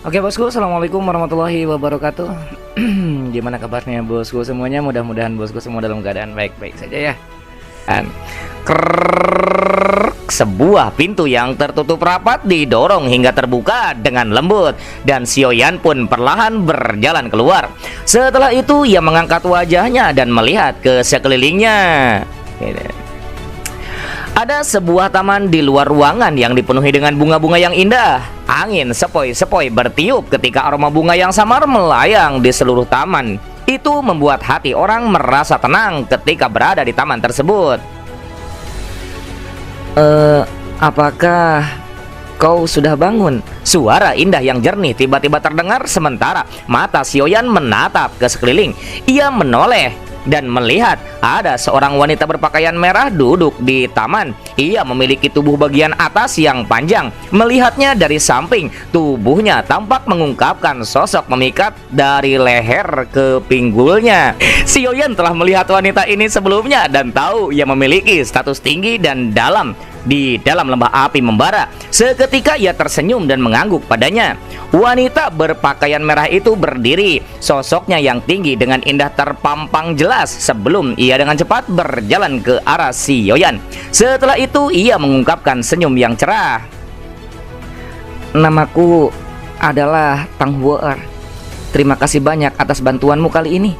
Oke bosku, assalamualaikum warahmatullahi wabarakatuh. Gimana kabarnya bosku semuanya? Mudah-mudahan bosku semua dalam keadaan baik-baik saja ya. Dan sebuah pintu yang tertutup rapat didorong hingga terbuka dengan lembut, dan Sioyan pun perlahan berjalan keluar. Setelah itu ia mengangkat wajahnya dan melihat ke sekelilingnya. Ada sebuah taman di luar ruangan yang dipenuhi dengan bunga-bunga yang indah. Angin sepoi-sepoi bertiup ketika aroma bunga yang samar melayang di seluruh taman. Itu membuat hati orang merasa tenang ketika berada di taman tersebut. Apakah kau sudah bangun? Suara indah yang jernih tiba-tiba terdengar sementara mata Sioyan menatap ke sekeliling. Ia menoleh dan melihat ada seorang wanita berpakaian merah duduk di taman. Ia memiliki tubuh bagian atas yang panjang. Melihatnya dari samping, tubuhnya tampak mengungkapkan sosok memikat dari leher ke pinggulnya. Sioyan telah melihat wanita ini sebelumnya dan tahu ia memiliki status tinggi dan dalam di dalam lembah api membara. Seketika ia tersenyum dan mengangguk padanya. Wanita berpakaian merah itu berdiri, sosoknya yang tinggi dengan indah terpampang jelas sebelum ia dengan cepat berjalan ke arah Sioyan. Setelah itu ia mengungkapkan senyum yang cerah. Namaku adalah Tang Huer. Terima kasih banyak atas bantuanmu kali ini.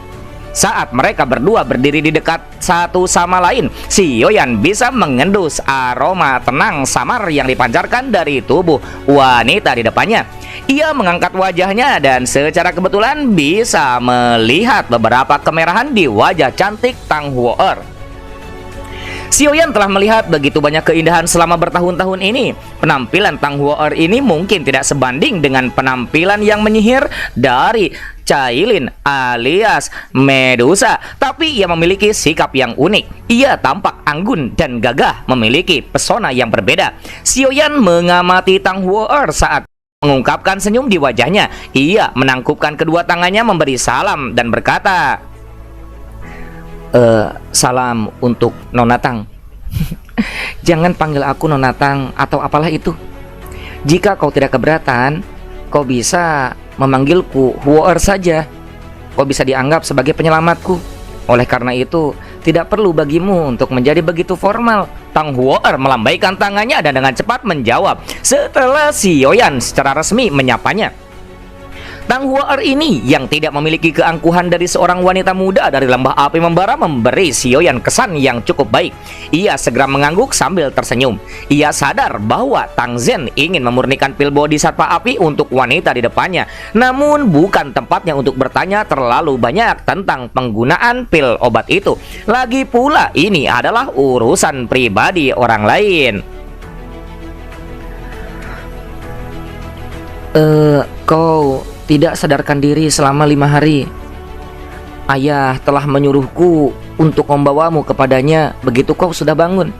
Saat mereka berdua berdiri di dekat satu sama lain, Sioyan bisa mengendus aroma tenang samar yang dipancarkan dari tubuh wanita di depannya. Ia mengangkat wajahnya dan secara kebetulan bisa melihat beberapa kemerahan di wajah cantik Tang Huer. Sioyan telah melihat begitu banyak keindahan selama bertahun-tahun ini. Penampilan Tang Huer ini mungkin tidak sebanding dengan penampilan yang menyihir dari Cailin alias Medusa, tapi ia memiliki sikap yang unik. Ia tampak anggun dan gagah, memiliki pesona yang berbeda. Sioyan mengamati Tang Huer saat mengungkapkan senyum di wajahnya. Ia menangkupkan kedua tangannya memberi salam dan berkata, salam untuk Nona Tang. Jangan panggil aku Nona Tang atau apalah itu. Jika kau tidak keberatan, kau bisa memanggilku Huer saja. Kau bisa dianggap sebagai penyelamatku. Oleh karena itu, tidak perlu bagimu untuk menjadi begitu formal. Tang Huer melambaikan tangannya dan dengan cepat menjawab setelah Sioyan secara resmi menyapanya. Tang Huer ini yang tidak memiliki keangkuhan dari seorang wanita muda dari lembah api membara memberi Sioyan kesan yang cukup baik. Ia segera mengangguk sambil tersenyum. Ia sadar bahwa Tang Zhen ingin memurnikan pil body satpa api untuk wanita di depannya. Namun bukan tempatnya untuk bertanya terlalu banyak tentang penggunaan pil obat itu. Lagi pula ini adalah urusan pribadi orang lain. Kau tidak sadarkan diri selama 5 hari. Ayah telah menyuruhku untuk membawamu kepadanya begitu kau sudah bangun.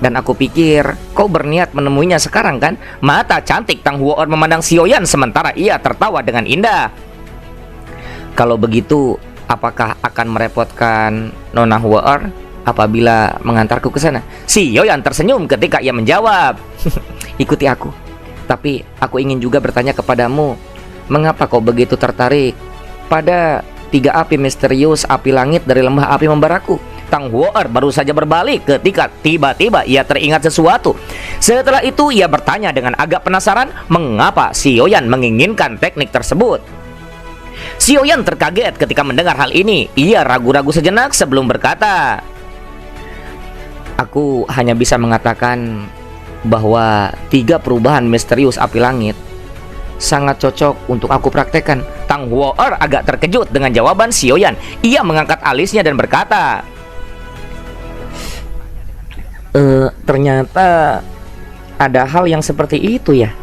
Dan aku pikir kau berniat menemuinya sekarang kan? Mata cantik Tang Huer memandang Sioyan sementara ia tertawa dengan indah. Kalau begitu, apakah akan merepotkan Nona Huer apabila mengantarku ke sana? Sioyan tersenyum ketika ia menjawab, ikuti aku. Tapi aku ingin juga bertanya kepadamu, mengapa kau begitu tertarik pada 3 api misterius api langit dari lembah api membaraku? Tang Huer baru saja berbalik ketika tiba-tiba ia teringat sesuatu. Setelah itu ia bertanya dengan agak penasaran mengapa Sioyan menginginkan teknik tersebut. Sioyan terkaget ketika mendengar hal ini. Ia ragu-ragu sejenak sebelum berkata, aku hanya bisa mengatakan bahwa 3 perubahan misterius api langit sangat cocok untuk aku praktekkan. Tang Huer agak terkejut dengan jawaban Sioyan. Ia mengangkat alisnya dan berkata, ternyata ada hal yang seperti itu ya.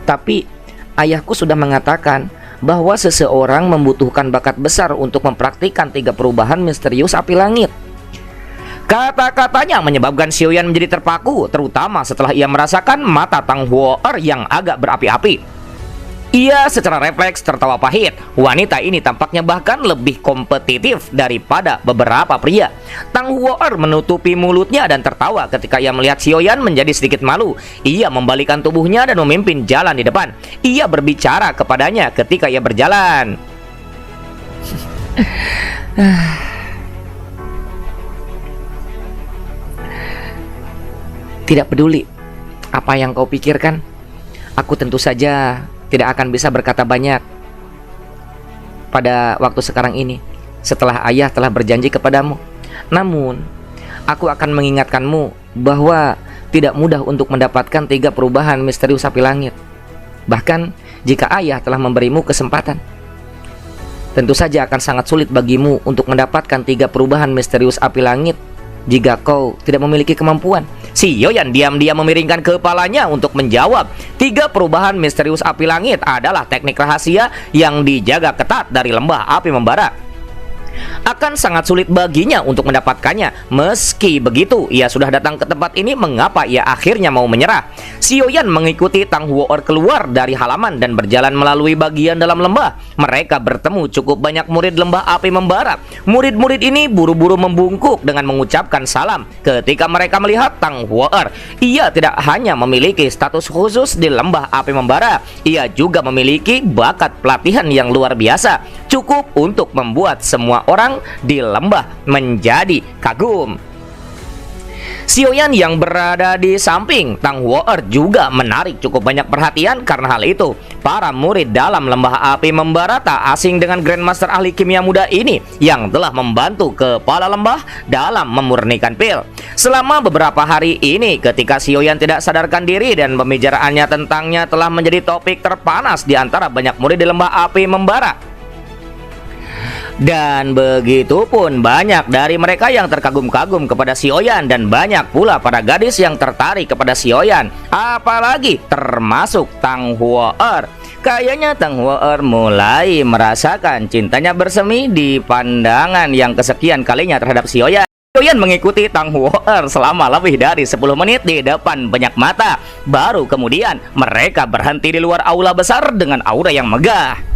Tapi ayahku sudah mengatakan bahwa seseorang membutuhkan bakat besar untuk mempraktikkan 3 perubahan misterius api langit. Kata-katanya menyebabkan Sioyan menjadi terpaku, terutama setelah ia merasakan mata Tang Huer yang agak berapi-api. Ia secara refleks tertawa pahit. Wanita ini tampaknya bahkan lebih kompetitif daripada beberapa pria. Tang Huo'er menutupi mulutnya dan tertawa ketika ia melihat Xiaoyan menjadi sedikit malu. Ia membalikkan tubuhnya dan memimpin jalan di depan. Ia berbicara kepadanya ketika ia berjalan. Tidak peduli apa yang kau pikirkan, aku tentu saja tidak akan bisa berkata banyak pada waktu sekarang ini setelah ayah telah berjanji kepadamu. Namun, aku akan mengingatkanmu bahwa tidak mudah untuk mendapatkan 3 perubahan misterius api langit. Bahkan, jika ayah telah memberimu kesempatan, tentu saja akan sangat sulit bagimu untuk mendapatkan 3 perubahan misterius api langit jika kau tidak memiliki kemampuan. Xiaoyan diam-diam memiringkan kepalanya untuk menjawab. 3 perubahan misterius api langit adalah teknik rahasia yang dijaga ketat dari lembah api membara. Akan sangat sulit baginya untuk mendapatkannya. Meski begitu, ia sudah datang ke tempat ini. Mengapa ia akhirnya mau menyerah? Xiaoyan mengikuti Tang Huo'er keluar dari halaman dan berjalan melalui bagian dalam lembah. Mereka bertemu cukup banyak murid lembah api membara. Murid-murid ini buru-buru membungkuk dengan mengucapkan salam ketika mereka melihat Tang Huo'er. Ia tidak hanya memiliki status khusus di lembah api membara, ia juga memiliki bakat pelatihan yang luar biasa, cukup untuk membuat semua orang di lembah menjadi kagum. Xiaoyan yang berada di samping Tang Huo'er juga menarik cukup banyak perhatian. Karena hal itu, para murid dalam lembah api membara tak asing dengan Grandmaster ahli kimia muda ini yang telah membantu kepala lembah dalam memurnikan pil. Selama beberapa hari ini, ketika Xiaoyan tidak sadarkan diri dan pembicaraannya tentangnya telah menjadi topik terpanas di antara banyak murid di lembah api membara. Dan begitu pun banyak dari mereka yang terkagum-kagum kepada Xiaoyan, dan banyak pula para gadis yang tertarik kepada Xiaoyan, apalagi termasuk Tang Huo'er. Kayaknya Tang Huo'er mulai merasakan cintanya bersemi di pandangan yang kesekian kalinya terhadap Xiaoyan. Xiaoyan mengikuti Tang Huo'er selama lebih dari 10 menit di depan banyak mata. Baru kemudian mereka berhenti di luar aula besar dengan aura yang megah.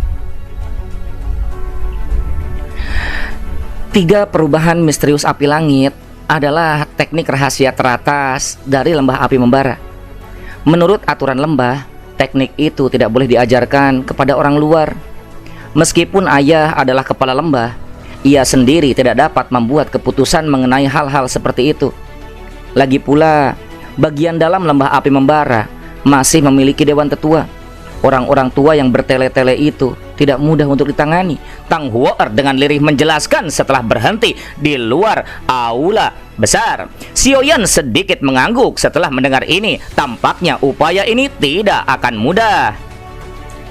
3 perubahan misterius api langit adalah teknik rahasia teratas dari lembah api membara. Menurut aturan lembah, teknik itu tidak boleh diajarkan kepada orang luar. Meskipun ayah adalah kepala lembah, ia sendiri tidak dapat membuat keputusan mengenai hal-hal seperti itu. Lagi pula, bagian dalam lembah api membara masih memiliki dewan tetua. Orang-orang tua yang bertele-tele itu tidak mudah untuk ditangani. Tang Huo'er dengan lirih menjelaskan setelah berhenti di luar aula besar. Xiaoyan sedikit mengangguk setelah mendengar ini. Tampaknya upaya ini tidak akan mudah.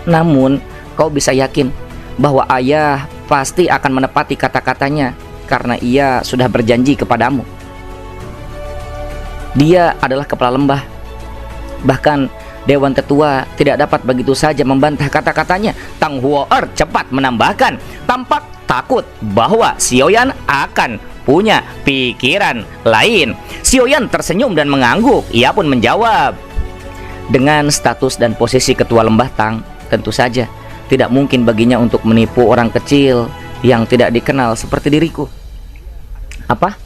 Namun, kau bisa yakin bahwa ayah pasti akan menepati kata-katanya karena ia sudah berjanji kepadamu. Dia adalah kepala lembah. Bahkan Dewan Tetua tidak dapat begitu saja membantah kata-katanya. Tang Huo'er cepat menambahkan, tampak takut bahwa Xiaoyan akan punya pikiran lain. Xiaoyan tersenyum dan mengangguk. Ia pun menjawab, dengan status dan posisi ketua lembah Tang, tentu saja tidak mungkin baginya untuk menipu orang kecil yang tidak dikenal seperti diriku. Apa?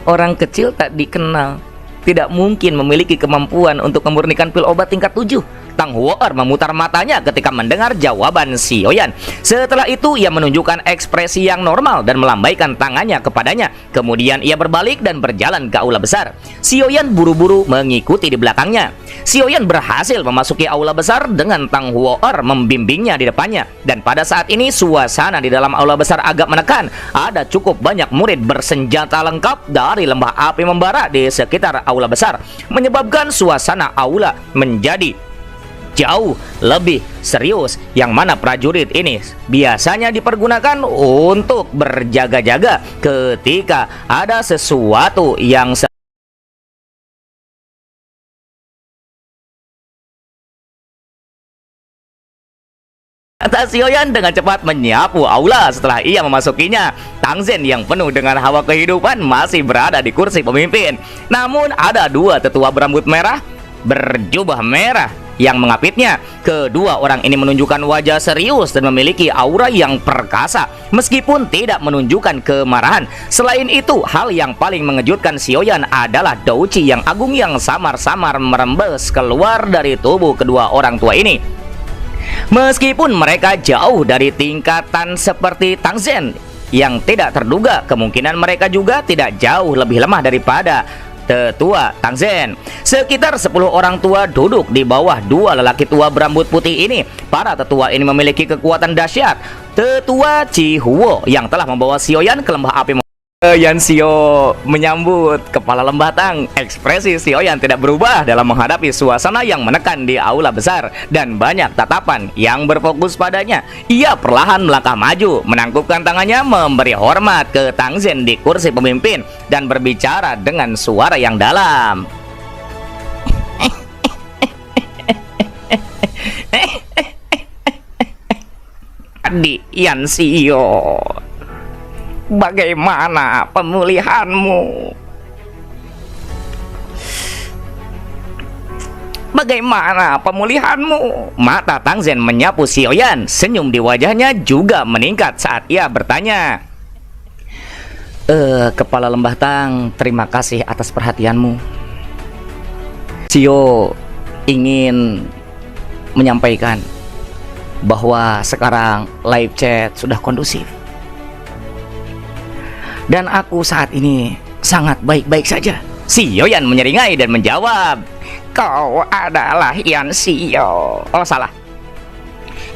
Orang kecil tak dikenal tidak mungkin memiliki kemampuan untuk memurnikan pil obat tingkat 7. Tang Huo'er memutar matanya ketika mendengar jawaban Xiaoyan. Setelah itu ia menunjukkan ekspresi yang normal dan melambaikan tangannya kepadanya. Kemudian ia berbalik dan berjalan ke aula besar. Xiaoyan buru-buru mengikuti di belakangnya. Xiaoyan berhasil memasuki aula besar dengan Tang Huo'er membimbingnya di depannya. Dan pada saat ini suasana di dalam aula besar agak menekan. Ada cukup banyak murid bersenjata lengkap dari lembah api membara di sekitar aula besar, menyebabkan suasana aula menjadi jauh lebih serius, yang mana prajurit ini biasanya dipergunakan untuk berjaga-jaga ketika ada sesuatu yang kata Xiaoyan dengan cepat menyapu aula. Setelah ia memasukinya, Tang Zhen yang penuh dengan hawa kehidupan masih berada di kursi pemimpin. Namun ada 2 tetua berambut merah, berjubah merah yang mengapitnya. Kedua orang ini menunjukkan wajah serius dan memiliki aura yang perkasa, meskipun tidak menunjukkan kemarahan. Selain itu, hal yang paling mengejutkan Sioyan adalah Douci yang agung yang samar-samar merembes keluar dari tubuh kedua orang tua ini. Meskipun mereka jauh dari tingkatan seperti Tang Zhen yang tidak terduga, kemungkinan mereka juga tidak jauh lebih lemah daripada tetua Tang Zhen. Sekitar 10 orang tua duduk di bawah dua lelaki tua berambut putih ini. Para tetua ini memiliki kekuatan dahsyat. Tetua Chihuo yang telah membawa Sioyan ke lembah api. Yan Xio menyambut kepala lembah Tang. Ekspresi Sioyan tidak berubah dalam menghadapi suasana yang menekan di aula besar dan banyak tatapan yang berfokus padanya. Ia perlahan melangkah maju, menangkupkan tangannya memberi hormat ke Tang Zhen di kursi pemimpin dan berbicara dengan suara yang dalam. Adik Yan Xio, bagaimana pemulihanmu? Bagaimana pemulihanmu? Mata Tang Zhen menyapu Sioyan. Senyum di wajahnya juga meningkat saat ia bertanya. Kepala lembah Tang, terima kasih atas perhatianmu. Xio ingin menyampaikan bahwa sekarang live chat sudah kondusif. Dan aku saat ini sangat baik-baik saja. Sioyan menyeringai dan menjawab, kau adalah Yan Xio. Oh, salah.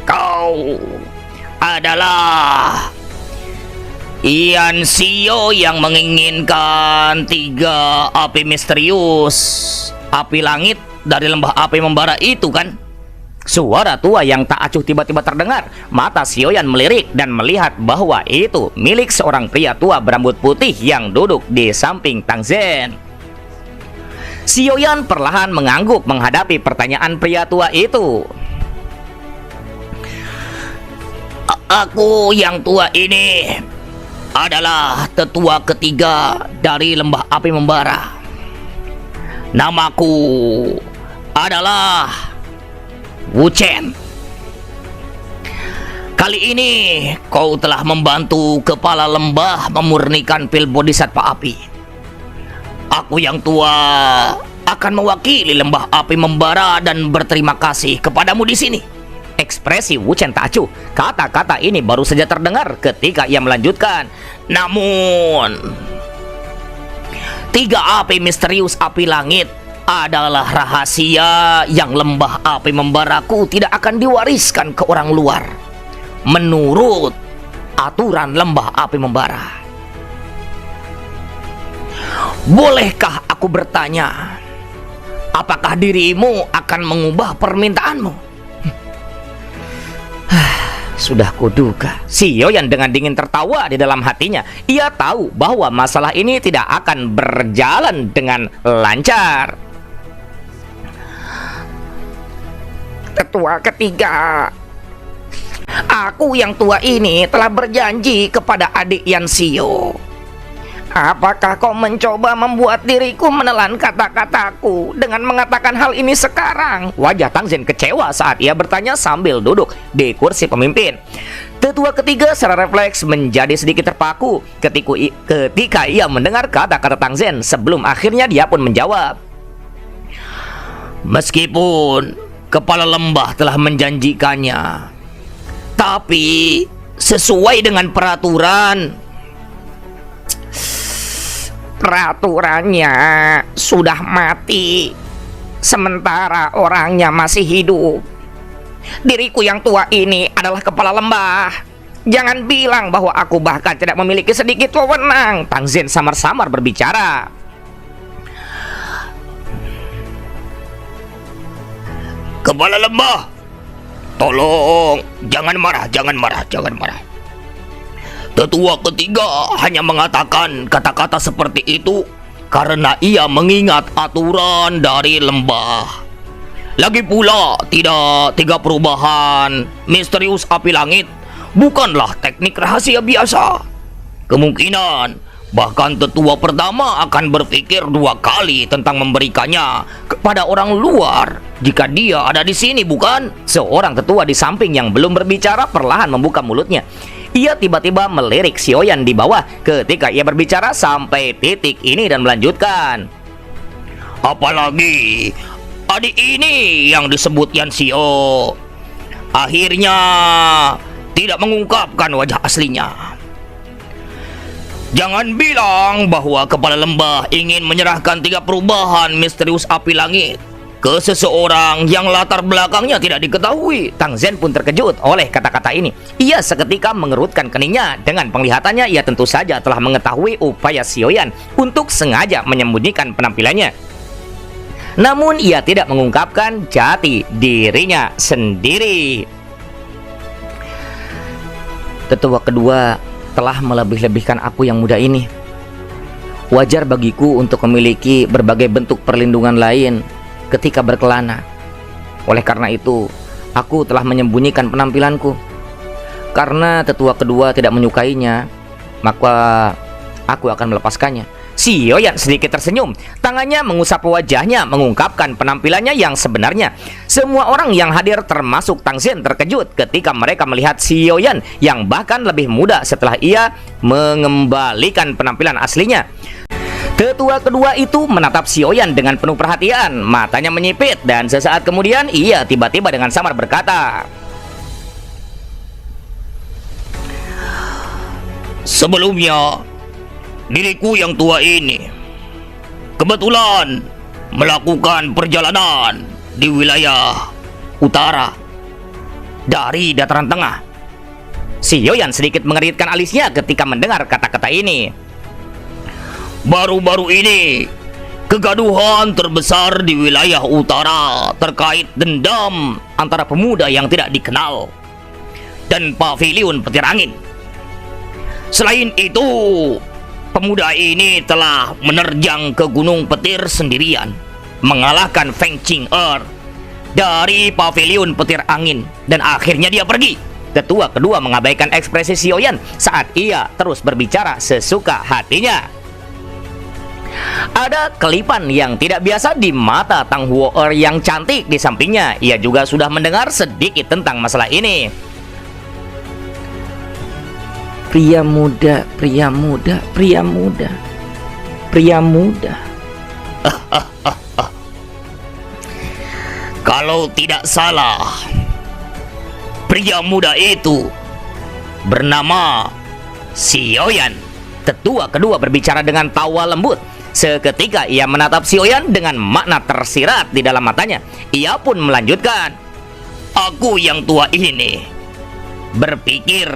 Kau adalah Yan Xio yang menginginkan 3 api misterius, api langit dari lembah api membara itu, kan? Suara tua yang tak acuh tiba-tiba terdengar. Mata Sioyan melirik dan melihat bahwa itu milik seorang pria tua berambut putih yang duduk di samping Tang Zhen. Sioyan perlahan mengangguk menghadapi pertanyaan pria tua itu. Aku yang tua ini adalah tetua ketiga dari lembah api membara. Namaku adalah Wu Chen. Kali ini kau telah membantu kepala lembah memurnikan pil bodhisattva api. Aku yang tua akan mewakili lembah api membara dan berterima kasih kepadamu di sini. Ekspresi Wu Chen tak acuh. Kata-kata ini baru saja terdengar ketika ia melanjutkan. Namun 3 api misterius api langit adalah rahasia yang lembah api membaraku tidak akan diwariskan ke orang luar menurut aturan lembah api membara. Bolehkah aku bertanya, apakah dirimu akan mengubah permintaanmu? Sudah kuduga. Sioyan dengan dingin tertawa di dalam hatinya. Ia tahu bahwa masalah ini tidak akan berjalan dengan lancar. Tetua ketiga, aku yang tua ini telah berjanji kepada adik Yan Xio. Apakah kau mencoba membuat diriku menelan kata-kataku dengan mengatakan hal ini sekarang? Wajah Tang Zhen kecewa saat ia bertanya sambil duduk di kursi pemimpin. Tetua ketiga secara refleks menjadi sedikit terpaku ketika ia mendengar kata-kata Tang Zhen. Sebelum akhirnya dia pun menjawab, meskipun kepala lembah telah menjanjikannya, tapi sesuai dengan peraturannya sudah mati, sementara orangnya masih hidup. Diriku yang tua ini adalah kepala lembah. Jangan bilang bahwa aku bahkan tidak memiliki sedikit wewenang. Tang Zhen samar-samar berbicara. Kepala lembah, tolong jangan marah. Tetua ketiga hanya mengatakan kata-kata seperti itu karena ia mengingat aturan dari lembah. Lagi pula, tidak 3 perubahan misterius api langit bukanlah teknik rahasia biasa. Kemungkinan bahkan tetua pertama akan berpikir 2 kali tentang memberikannya pada orang luar jika dia ada di sini, bukan? Seorang tetua di samping yang belum berbicara perlahan membuka mulutnya. Ia tiba-tiba melirik Sioyan di bawah ketika ia berbicara sampai titik ini dan melanjutkan. Apalagi adik ini yang disebut Yan Xio akhirnya tidak mengungkapkan wajah aslinya. Jangan bilang bahwa kepala lembah ingin menyerahkan 3 perubahan misterius api langit ke seseorang yang latar belakangnya tidak diketahui. Tang Zen pun terkejut oleh kata-kata ini. Ia seketika mengerutkan keningnya. Dengan penglihatannya ia tentu saja telah mengetahui upaya Sioyan untuk sengaja menyembunyikan penampilannya. Namun ia tidak mengungkapkan jati dirinya sendiri. Tetua kedua telah melebih-lebihkan aku yang muda ini. Wajar bagiku untuk memiliki berbagai bentuk perlindungan lain ketika berkelana. Oleh karena itu, aku telah menyembunyikan penampilanku. Karena tetua kedua tidak menyukainya, maka aku akan melepaskannya. Sioyan sedikit tersenyum. Tangannya mengusap wajahnya, mengungkapkan penampilannya yang sebenarnya. Semua orang yang hadir termasuk Tang Zen terkejut ketika mereka melihat Sioyan yang bahkan lebih muda setelah ia mengembalikan penampilan aslinya. Tetua kedua itu menatap Sioyan dengan penuh perhatian. Matanya menyipit dan sesaat kemudian ia tiba-tiba dengan samar berkata, sebelumnya, diriku yang tua ini kebetulan melakukan perjalanan di wilayah utara dari dataran tengah. Sioyan sedikit mengeritkan alisnya ketika mendengar kata-kata ini. Baru-baru ini, kegaduhan terbesar di wilayah utara terkait dendam antara pemuda yang tidak dikenal dan paviliun petir angin. Selain itu, pemuda ini telah menerjang ke Gunung Petir sendirian, mengalahkan Feng Qing'er dari paviliun petir angin, dan akhirnya dia pergi. Tetua kedua mengabaikan ekspresi Sioyan saat ia terus berbicara sesuka hatinya. Ada kelipan yang tidak biasa di mata Tang Huo'er yang cantik di sampingnya. Ia juga sudah mendengar sedikit tentang masalah ini. Pria muda, pria muda, pria muda, pria muda. Kalau tidak salah, pria muda itu bernama Sioyan. Tetua kedua berbicara dengan tawa lembut. Seketika ia menatap Sioyan dengan makna tersirat di dalam matanya. Ia pun melanjutkan, aku yang tua ini berpikir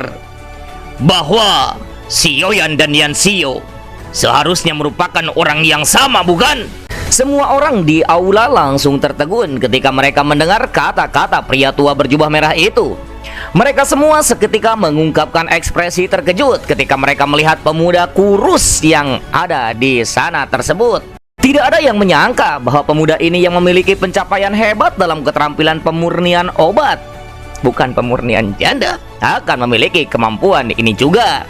bahwa Sioyan dan Yan Xio seharusnya merupakan orang yang sama, bukan? Semua orang di aula langsung tertegun ketika mereka mendengar kata-kata pria tua berjubah merah itu. Mereka semua seketika mengungkapkan ekspresi terkejut ketika mereka melihat pemuda kurus yang ada di sana tersebut. Tidak ada yang menyangka bahwa pemuda ini yang memiliki pencapaian hebat dalam keterampilan pemurnian obat, bukan pemurnian janda, akan memiliki kemampuan ini juga.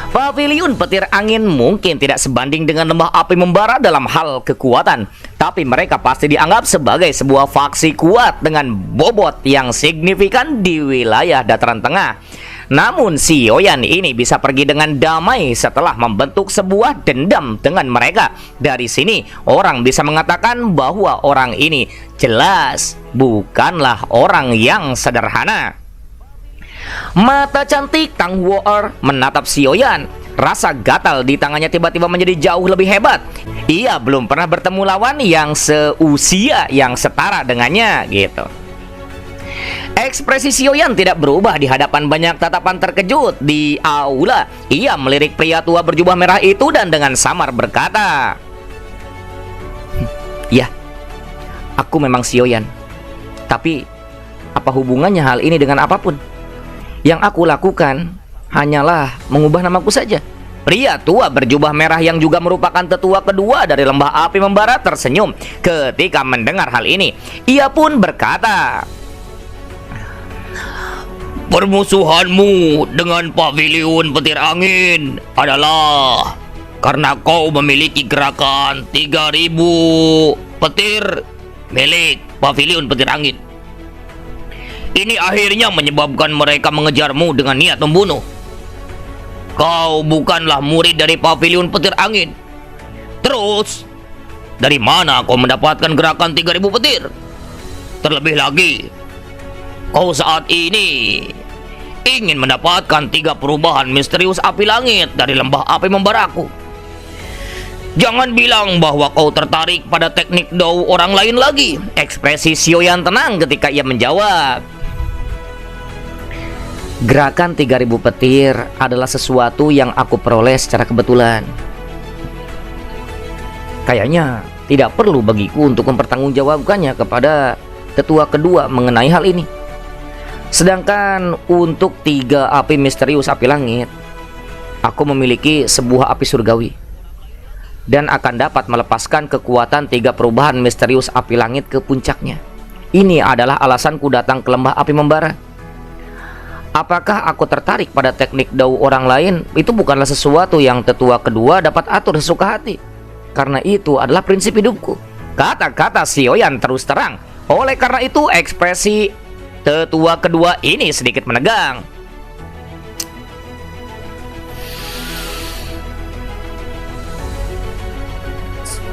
Paviliun petir angin mungkin tidak sebanding dengan lembah api membara dalam hal kekuatan, tapi mereka pasti dianggap sebagai sebuah faksi kuat dengan bobot yang signifikan di wilayah dataran tengah. Namun Sioyan ini bisa pergi dengan damai setelah membentuk sebuah dendam dengan mereka. Dari sini orang bisa mengatakan bahwa orang ini jelas bukanlah orang yang sederhana. Mata cantik Tang Huo'er menatap Sioyan. Rasa gatal di tangannya tiba-tiba menjadi jauh lebih hebat. Ia belum pernah bertemu lawan yang seusia, yang setara dengannya gitu. Ekspresi Sioyan tidak berubah di hadapan banyak tatapan terkejut di aula. Ia melirik pria tua berjubah merah itu dan dengan samar berkata, ya, aku memang Sioyan. Tapi apa hubungannya hal ini dengan apapun? Yang aku lakukan hanyalah mengubah namaku saja. Pria tua berjubah merah yang juga merupakan tetua kedua dari lembah api membara tersenyum ketika mendengar hal ini. Ia pun berkata, permusuhanmu dengan paviliun petir angin adalah karena kau memiliki gerakan 3000 petir milik pavilion petir angin. Ini akhirnya menyebabkan mereka mengejarmu dengan niat membunuh. Kau bukanlah murid dari pavilion petir angin. Terus, dari mana kau mendapatkan gerakan 3000 petir? Terlebih lagi, kau saat ini ingin mendapatkan 3 perubahan misterius api langit dari lembah api membaraku. Jangan bilang bahwa kau tertarik pada teknik Dou orang lain lagi. Ekspresi Xiaoyan tenang ketika ia menjawab. Gerakan 3000 petir adalah sesuatu yang aku peroleh secara kebetulan. Kayaknya tidak perlu bagiku untuk mempertanggungjawabkannya kepada tetua kedua mengenai hal ini. Sedangkan untuk 3 api misterius api langit, aku memiliki sebuah api surgawi dan akan dapat melepaskan kekuatan 3 perubahan misterius api langit ke puncaknya. Ini adalah alasanku datang ke lembah api membara. Apakah aku tertarik pada teknik Dou orang lain? Itu bukanlah sesuatu yang tetua kedua dapat atur sesuka hati. Karena itu adalah prinsip hidupku. Kata-kata Xiaoyan terus terang. Oleh karena itu ekspresi tetua kedua ini sedikit menegang.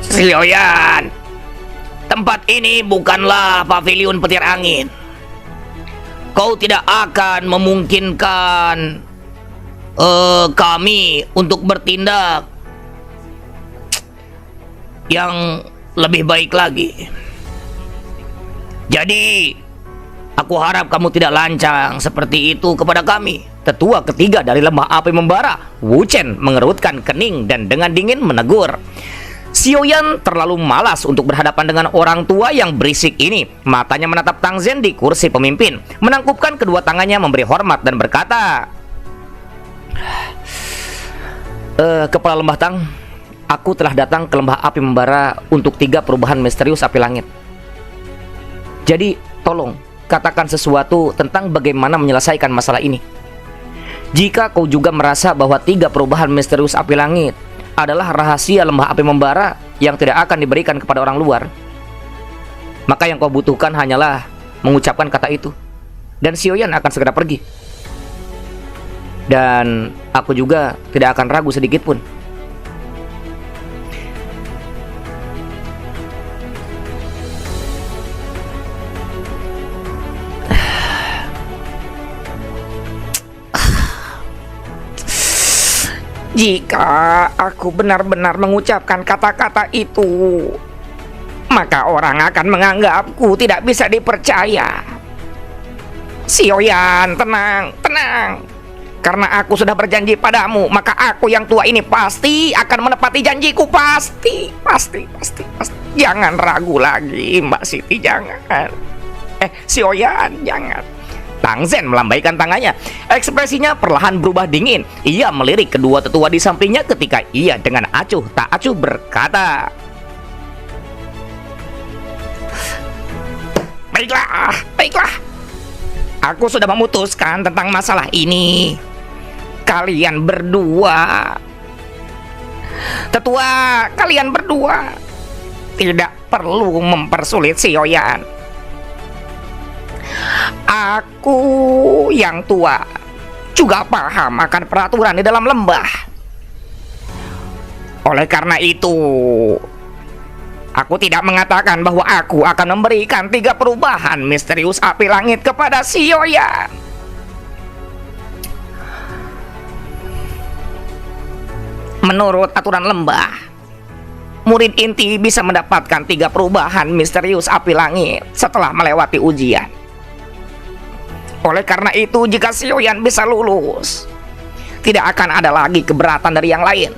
Xiaoyan, tempat ini bukanlah pavilion petir angin. Kau tidak akan memungkinkan kami untuk bertindak yang lebih baik lagi. Jadi, aku harap kamu tidak lancang seperti itu kepada kami. Tetua ketiga dari lembah api membara, Wu Chen, mengerutkan kening dan dengan dingin menegur. Xiaoyan terlalu malas untuk berhadapan dengan orang tua yang berisik ini. Matanya menatap Tang Zhen di kursi pemimpin, menangkupkan kedua tangannya memberi hormat dan berkata, Kepala Lembah Tang, aku telah datang ke lembah api membara untuk 3 perubahan misterius api langit. Jadi, tolong katakan sesuatu tentang bagaimana menyelesaikan masalah ini. Jika kau juga merasa bahwa 3 perubahan misterius api langit adalah rahasia lembah api membara yang tidak akan diberikan kepada orang luar, maka yang kau butuhkan hanyalah mengucapkan kata itu, dan Xiaoyan akan segera pergi. Dan aku juga tidak akan ragu sedikit pun. Jika aku benar-benar mengucapkan kata-kata itu, maka orang akan menganggapku tidak bisa dipercaya. Xiaoyan, tenang, tenang. Karena aku sudah berjanji padamu, maka aku yang tua ini pasti akan menepati janjiku. Pasti. Jangan ragu lagi, Mbak Siti, jangan. Xiaoyan, jangan. Tang Zhen melambaikan tangannya. Ekspresinya perlahan berubah dingin. Ia melirik kedua tetua di sampingnya ketika ia dengan acuh tak acuh berkata, Baiklah. Aku sudah memutuskan tentang masalah ini. Kalian berdua, tetua, kalian berdua tidak perlu mempersulit Xiaoyan. Aku yang tua juga paham akan peraturan di dalam lembah. Oleh karena itu, aku tidak mengatakan bahwa aku akan memberikan 3 perubahan misterius api langit kepada Xiaoyan. Menurut aturan lembah, murid inti bisa mendapatkan 3 perubahan misterius api langit setelah melewati ujian. Oleh karena itu, jika Xiaoyan bisa lulus, tidak akan ada lagi keberatan dari yang lain.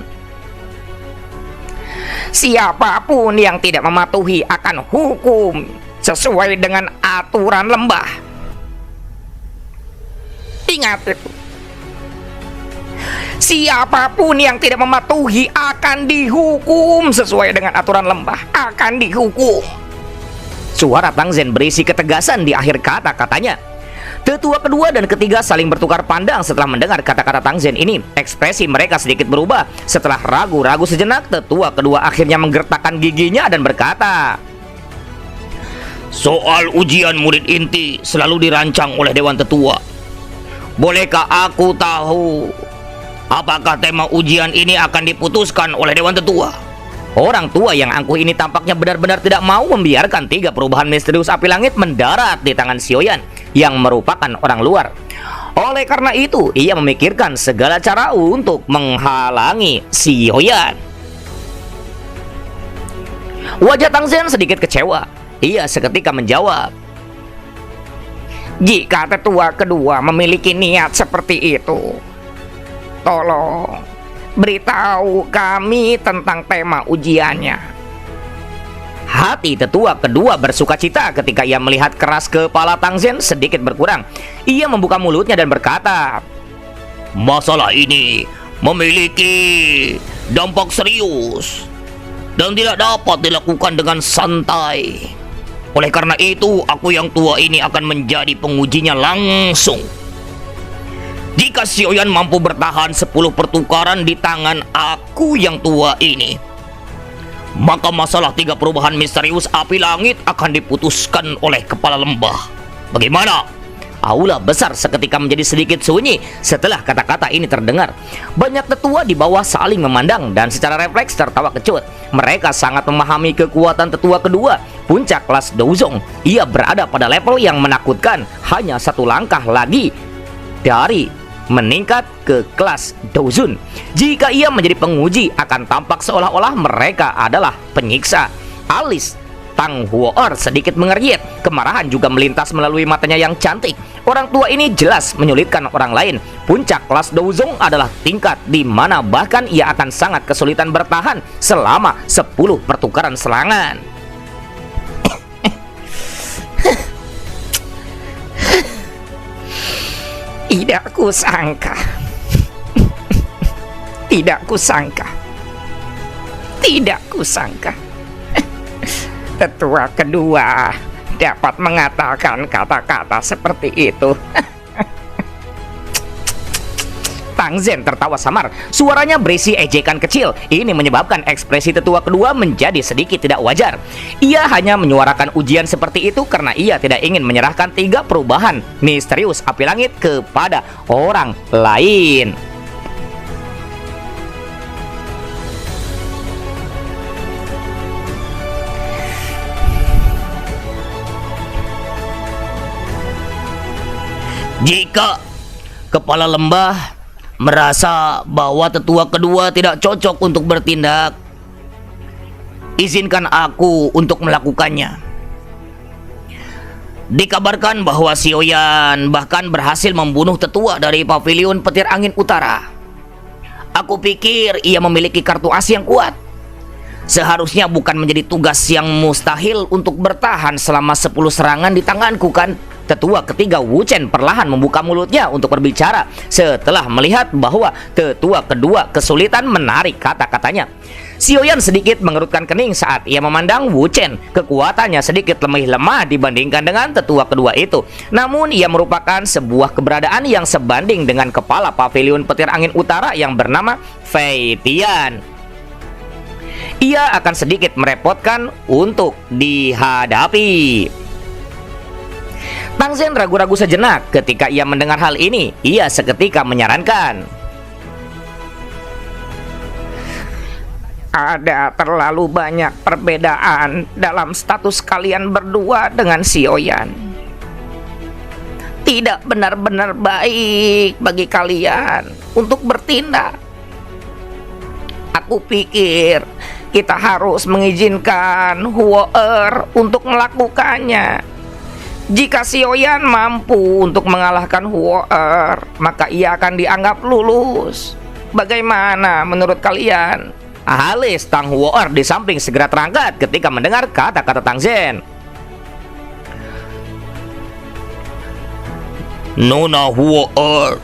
Siapapun yang tidak mematuhi akan hukum sesuai dengan aturan lembah. Ingat itu. Siapapun yang tidak mematuhi akan dihukum sesuai dengan aturan lembah. Akan dihukum. Suara Tang Zhen berisi ketegasan di akhir kata-katanya. Tetua kedua dan ketiga saling bertukar pandang setelah mendengar kata-kata Tang Zhen ini. Ekspresi mereka sedikit berubah. Setelah ragu-ragu sejenak, tetua kedua akhirnya menggertakkan giginya dan berkata, Soal ujian murid inti selalu dirancang oleh Dewan Tetua. Bolehkah aku tahu apakah tema ujian ini akan diputuskan oleh Dewan Tetua? Orang tua yang angkuh ini tampaknya benar-benar tidak mau membiarkan 3 perubahan misterius api langit mendarat di tangan Xiaoyan yang merupakan orang luar. Oleh karena itu, ia memikirkan segala cara untuk menghalangi Xiaoyan. Wajah Tang Zhen sedikit kecewa. Ia seketika menjawab, "Jika tetua kedua memiliki niat seperti itu, tolong beritahu kami tentang tema ujiannya." Hati tetua kedua bersukacita ketika ia melihat keras kepala Tang Zhen sedikit berkurang. Ia membuka mulutnya dan berkata, "Masalah ini memiliki dampak serius dan tidak dapat dilakukan dengan santai. Oleh karena itu, aku yang tua ini akan menjadi pengujinya langsung. Jika Xiaoyan mampu bertahan 10 pertukaran di tangan aku yang tua ini, maka masalah 3 perubahan misterius api langit akan diputuskan oleh kepala lembah. Bagaimana?" Aula besar seketika menjadi sedikit sunyi setelah kata-kata ini terdengar. Banyak tetua di bawah saling memandang dan secara refleks tertawa kecut. Mereka sangat memahami kekuatan tetua kedua, puncak kelas Douzong. Ia berada pada level yang menakutkan, hanya 1 langkah lagi dari meningkat ke kelas Douzun. Jika ia menjadi penguji, akan tampak seolah-olah mereka adalah penyiksa. Alis Tang Huo'er sedikit mengernyit. Kemarahan juga melintas melalui matanya yang cantik. Orang tua ini jelas menyulitkan orang lain. Puncak kelas Douzong adalah tingkat di mana bahkan ia akan sangat kesulitan bertahan selama 10 pertukaran serangan. Tidak kusangka. Tidak kusangka. Tidak kusangka. Tetua kedua dapat mengatakan kata-kata seperti itu. Tang Zhen tertawa samar. Suaranya berisi ejekan kecil. Ini menyebabkan ekspresi tetua kedua menjadi sedikit tidak wajar. Ia hanya menyuarakan ujian seperti itu karena ia tidak ingin menyerahkan 3 perubahan misterius api langit kepada orang lain. Jika kepala lembah merasa bahwa tetua kedua tidak cocok untuk bertindak, izinkan aku untuk melakukannya. Dikabarkan bahwa Xiaoyan bahkan berhasil membunuh tetua dari pavilion petir angin utara. Aku pikir ia memiliki kartu as yang kuat. Seharusnya bukan menjadi tugas yang mustahil untuk bertahan selama 10 serangan di tanganku, kan? Tetua ketiga Wu Chen perlahan membuka mulutnya untuk berbicara setelah melihat bahwa tetua kedua kesulitan menarik kata-katanya. Xiaoyan sedikit mengerutkan kening saat ia memandang Wu Chen. Kekuatannya sedikit lebih lemah dibandingkan dengan tetua kedua itu. Namun ia merupakan sebuah keberadaan yang sebanding dengan kepala pavilion petir angin utara yang bernama Fei Tian. Ia akan sedikit merepotkan untuk dihadapi. Tang Zhen ragu-ragu sejenak ketika ia mendengar hal ini. Ia seketika menyarankan, "Ada terlalu banyak perbedaan dalam status kalian berdua dengan Xiaoyan. Tidak benar-benar baik bagi kalian untuk bertindak. Aku pikir kita harus mengizinkan Huo'er untuk melakukannya. Jika Xiaoyan mampu untuk mengalahkan Huo'er, maka ia akan dianggap lulus. Bagaimana menurut kalian?" Alis Tang Huo'er di samping segera terangkat ketika mendengar kata-kata Tang Zhen. "Nona Huo'er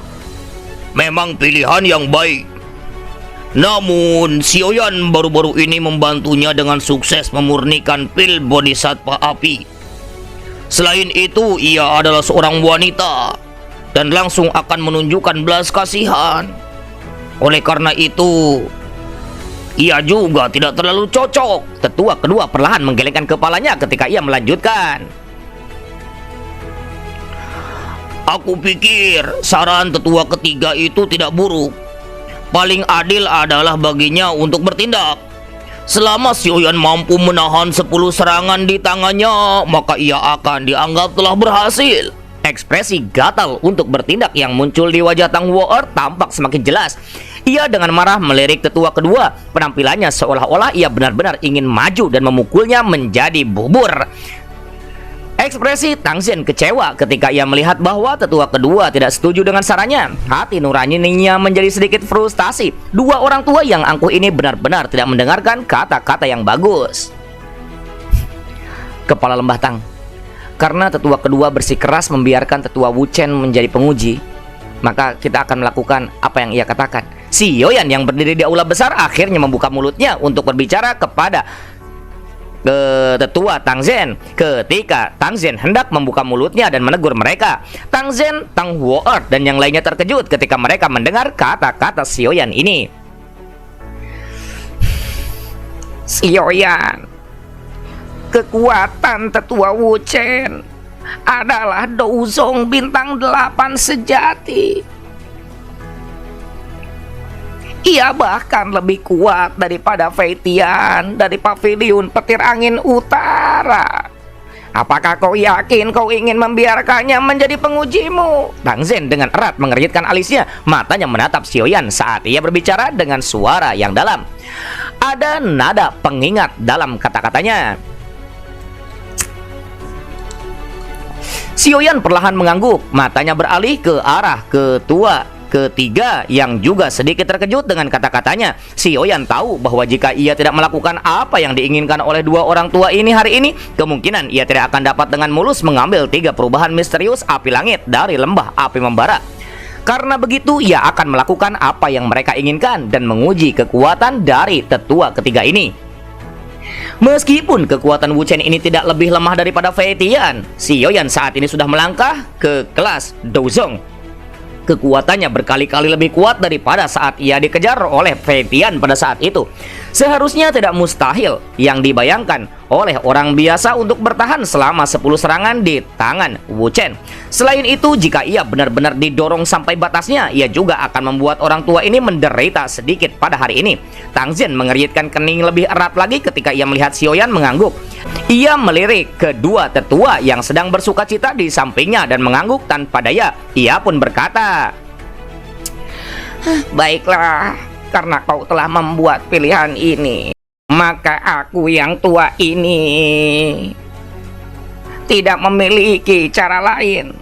memang pilihan yang baik. Namun Xiaoyan baru-baru ini membantunya dengan sukses memurnikan pil bodhisattva api. Selain itu, ia adalah seorang wanita dan langsung akan menunjukkan belas kasihan. Oleh karena itu, ia juga tidak terlalu cocok." Tetua kedua perlahan menggelengkan kepalanya ketika ia melanjutkan, Aku pikir saran tetua ketiga itu tidak buruk. Paling adil adalah baginya untuk bertindak. Selama Xiaoyan mampu menahan 10 serangan di tangannya, maka ia akan dianggap telah berhasil. Ekspresi gatal untuk bertindak yang muncul di wajah Tang Huo'er tampak semakin jelas. Ia dengan marah melirik tetua kedua. Penampilannya seolah-olah ia benar-benar ingin maju dan memukulnya menjadi bubur. Ekspresi Tang Zhen kecewa ketika ia melihat bahwa tetua kedua tidak setuju dengan sarannya. Hati nuraninya menjadi sedikit frustasi. Dua orang tua yang angkuh ini benar-benar tidak mendengarkan kata-kata yang bagus. Kepala Lembah Tang, karena tetua kedua bersikeras membiarkan tetua Wu Chen menjadi penguji, maka kita akan melakukan apa yang ia katakan. Xiaoyan yang berdiri di aula besar akhirnya membuka mulutnya untuk berbicara kepada tetua Tang Zhen. Ketika Tang Zhen hendak membuka mulutnya dan menegur mereka, Tang Zhen, Tang Huo'er, dan yang lainnya terkejut ketika mereka mendengar kata-kata Xiaoyan ini. Xiaoyan, kekuatan tetua Wu Chen adalah Douzong bintang 8 sejati. Ia bahkan lebih kuat daripada Fei Tian dari pavilion petir angin utara. Apakah kau yakin kau ingin membiarkannya menjadi pengujimu? Tang Zhen dengan erat mengernyitkan alisnya. Matanya menatap Xiaoyan saat ia berbicara dengan suara yang dalam. Ada nada pengingat dalam kata-katanya. Xiaoyan perlahan mengangguk. Matanya beralih ke arah ketua ketiga yang juga sedikit terkejut dengan kata-katanya. Xiaoyan tahu bahwa jika ia tidak melakukan apa yang diinginkan oleh dua orang tua ini hari ini, kemungkinan ia tidak akan dapat dengan mulus mengambil 3 perubahan misterius api langit dari lembah api membara. Karena begitu, ia akan melakukan apa yang mereka inginkan dan menguji kekuatan dari tetua ketiga ini. Meskipun kekuatan Wu Chen ini tidak lebih lemah daripada Fei Tian, Xiaoyan saat ini sudah melangkah ke kelas Douzong. Kekuatannya berkali-kali lebih kuat daripada saat ia dikejar oleh Fei Tian pada saat itu. Seharusnya tidak mustahil yang dibayangkan oleh orang biasa untuk bertahan selama 10 serangan di tangan Wu Chen. Selain itu, jika ia benar-benar didorong sampai batasnya, ia juga akan membuat orang tua ini menderita sedikit pada hari ini. Tang Zhen mengernyitkan kening lebih erat lagi ketika ia melihat Xiaoyan mengangguk. Ia melirik kedua tetua yang sedang bersuka cita di sampingnya dan mengangguk tanpa daya. Ia pun berkata, "Baiklah, karena kau telah membuat pilihan ini, maka aku yang tua ini tidak memiliki cara lain.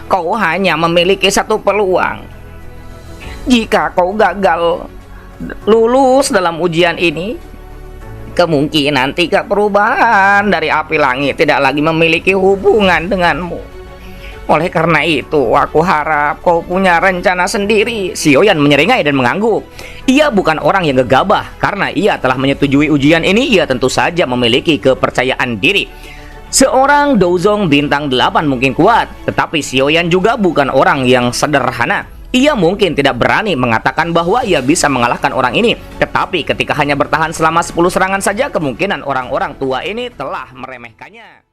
Kau hanya memiliki satu peluang. Jika kau gagal lulus dalam ujian ini, kemungkinan 3 perubahan dari api langit tidak lagi memiliki hubungan denganmu. Oleh karena itu, aku harap kau punya rencana sendiri." Xiaoyan menyeringai dan mengangguk. Ia bukan orang yang gegabah. Karena ia telah menyetujui ujian ini, ia tentu saja memiliki kepercayaan diri. Seorang Douzong bintang 8 mungkin kuat, tetapi Xiaoyan juga bukan orang yang sederhana. Ia mungkin tidak berani mengatakan bahwa ia bisa mengalahkan orang ini. Tetapi ketika hanya bertahan selama 10 serangan saja, kemungkinan orang-orang tua ini telah meremehkannya.